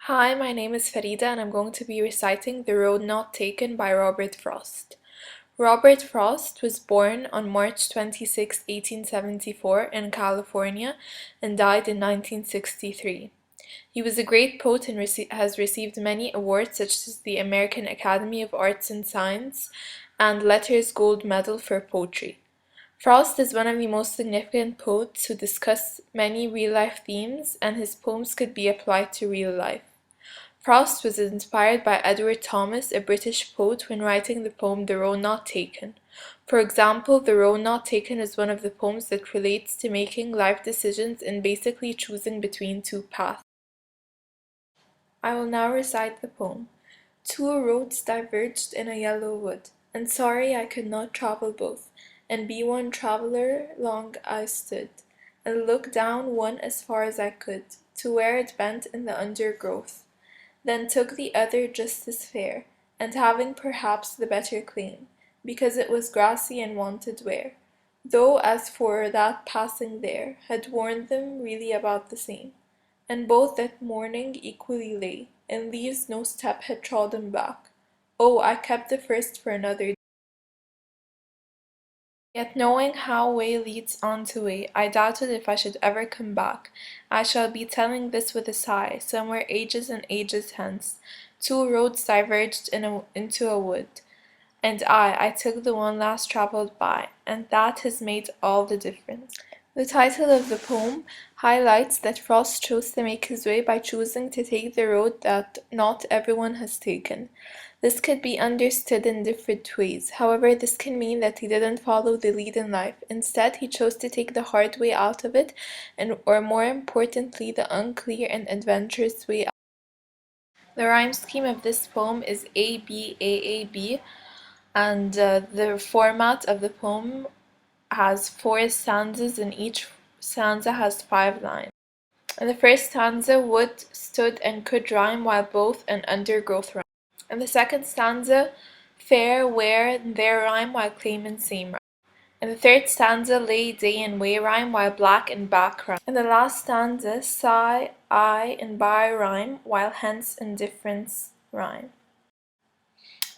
Hi, my name is Farida and I'm going to be reciting The Road Not Taken by Robert Frost. Robert Frost was born on March 26, 1874 in California and died in 1963. He was a great poet and has received many awards such as the American Academy of Arts and Science and Letters Gold Medal for Poetry. Frost is one of the most significant poets who discuss many real-life themes, and his poems could be applied to real life. Frost was inspired by Edward Thomas, a British poet, when writing the poem The Road Not Taken. For example, The Road Not Taken is one of the poems that relates to making life decisions and basically choosing between two paths. I will now recite the poem. Two roads diverged in a yellow wood, and sorry I could not travel both, and be one traveller long I stood, and looked down one as far as I could, to where it bent in the undergrowth. Then took the other just as fair, and having perhaps the better claim, because it was grassy and wanted wear, though as for that passing there, had warned them really about the same. And both that morning equally lay, and leaves no step had trodden back. Oh, I kept the first for another. Yet knowing how way leads on to way, I doubted if I should ever come back. I shall be telling this with a sigh, somewhere ages and ages hence. Two roads diverged into a wood, and I took the one last travelled by, and that has made all the difference. The title of the poem highlights that Frost chose to make his way by choosing to take the road that not everyone has taken. This could be understood in different ways. However, this can mean that he didn't follow the lead in life. Instead, he chose to take the hard way out of it, or more importantly, the unclear and adventurous way out. The rhyme scheme of this poem is A, B, A, A, B, and the format of the poem has 4 stanzas, and each stanza has 5 lines. In the first stanza, wood, stood, and could rhyme, while both and undergrowth rhyme. In the second stanza, fair, where, and there rhyme, while claim and same rhyme. In the third stanza, lay, day, and way rhyme, while black and back rhyme. In the last stanza, sigh, I, and by rhyme, while hence and difference rhyme.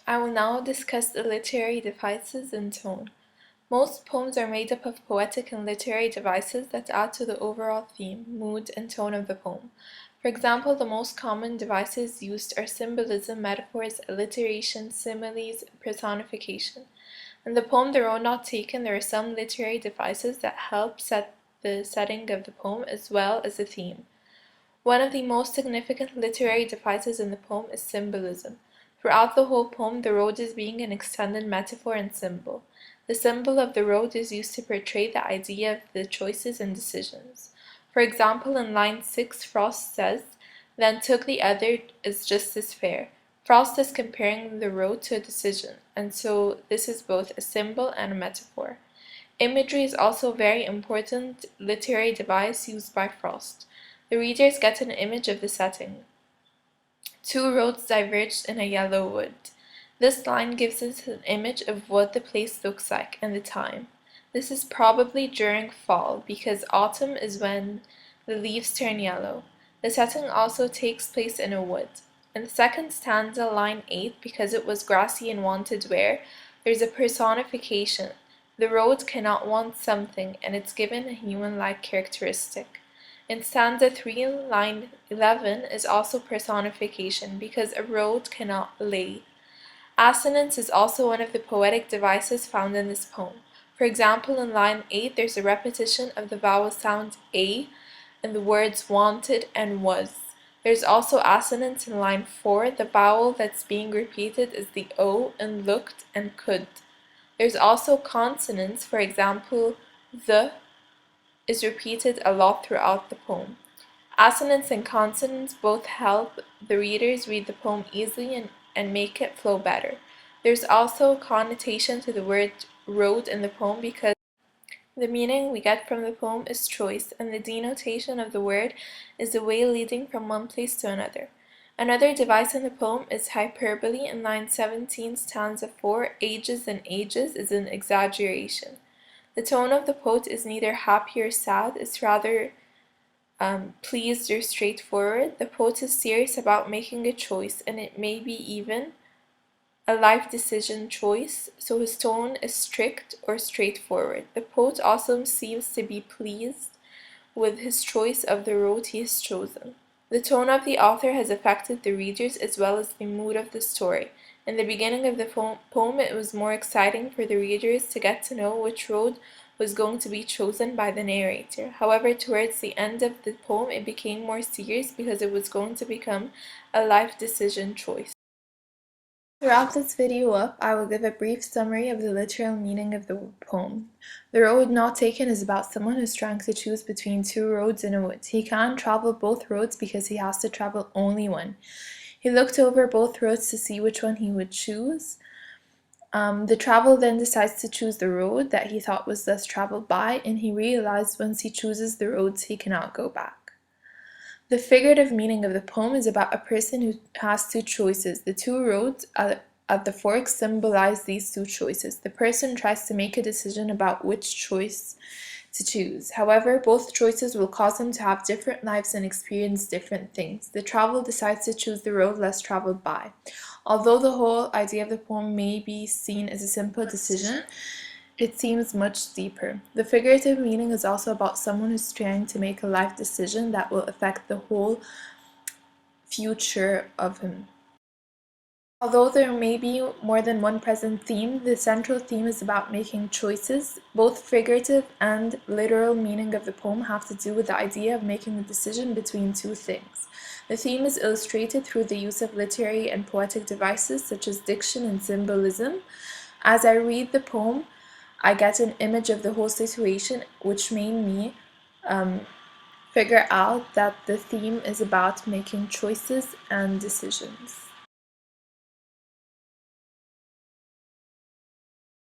I will now discuss the literary devices and tone. Most poems are made up of poetic and literary devices that add to the overall theme, mood, and tone of the poem. For example, the most common devices used are symbolism, metaphors, alliteration, similes, personification. In the poem The Road Not Taken, there are some literary devices that help set the setting of the poem as well as the theme. One of the most significant literary devices in the poem is symbolism. Throughout the whole poem, the road is being an extended metaphor and symbol. The symbol of the road is used to portray the idea of the choices and decisions. For example, in line 6, Frost says, "Then took the other is just as fair." Frost is comparing the road to a decision, and so this is both a symbol and a metaphor. Imagery is also a very important literary device used by Frost. The readers get an image of the setting. Two roads diverged in a yellow wood. This line gives us an image of what the place looks like and the time. This is probably during fall, because autumn is when the leaves turn yellow. The setting also takes place in a wood. In the second stanza, line 8, because it was grassy and wanted wear, there's a personification. The road cannot want something, and it's given a human-like characteristic. In stanza 3, line 11 is also personification, because a road cannot lay. Assonance is also one of the poetic devices found in this poem. For example, in line 8, there's a repetition of the vowel sound A in the words wanted and was. There's also assonance in line 4. The vowel that's being repeated is the O in looked and could. There's also consonance, for example, the is repeated a lot throughout the poem. Assonance and consonants both help the readers read the poem easily and make it flow better. There's also a connotation to the word road in the poem because the meaning we get from the poem is choice, and the denotation of the word is the way leading from one place to another. Another device in the poem is hyperbole. In line 17, stanza 4, ages and ages is an exaggeration. The tone of the poet is neither happy or sad, it's rather pleased or straightforward. The poet is serious about making a choice, and it may be even a life decision choice, so his tone is strict or straightforward. The poet also seems to be pleased with his choice of the road he has chosen. The tone of the author has affected the readers as well as the mood of the story. In the beginning of the poem, it was more exciting for the readers to get to know which road was going to be chosen by the narrator. However, towards the end of the poem, it became more serious because it was going to become a life decision choice. To wrap this video up, I will give a brief summary of the literal meaning of the poem. The road not taken is about someone who's trying to choose between two roads in a wood. He can't travel both roads because he has to travel only one. He looked over both roads to see which one he would choose. The traveler then decides to choose the road that he thought was less traveled by, and he realized once he chooses the roads, he cannot go back. The figurative meaning of the poem is about a person who has two choices. The two roads at the forks symbolize these two choices. The person tries to make a decision about which choice to choose. However, both choices will cause him to have different lives and experience different things. The traveler decides to choose the road less traveled by. Although the whole idea of the poem may be seen as a simple decision, it seems much deeper. The figurative meaning is also about someone who's trying to make a life decision that will affect the whole future of him. Although there may be more than one present theme, the central theme is about making choices. Both figurative and literal meaning of the poem have to do with the idea of making a decision between two things. The theme is illustrated through the use of literary and poetic devices such as diction and symbolism. As I read the poem, I get an image of the whole situation, which made me figure out that the theme is about making choices and decisions.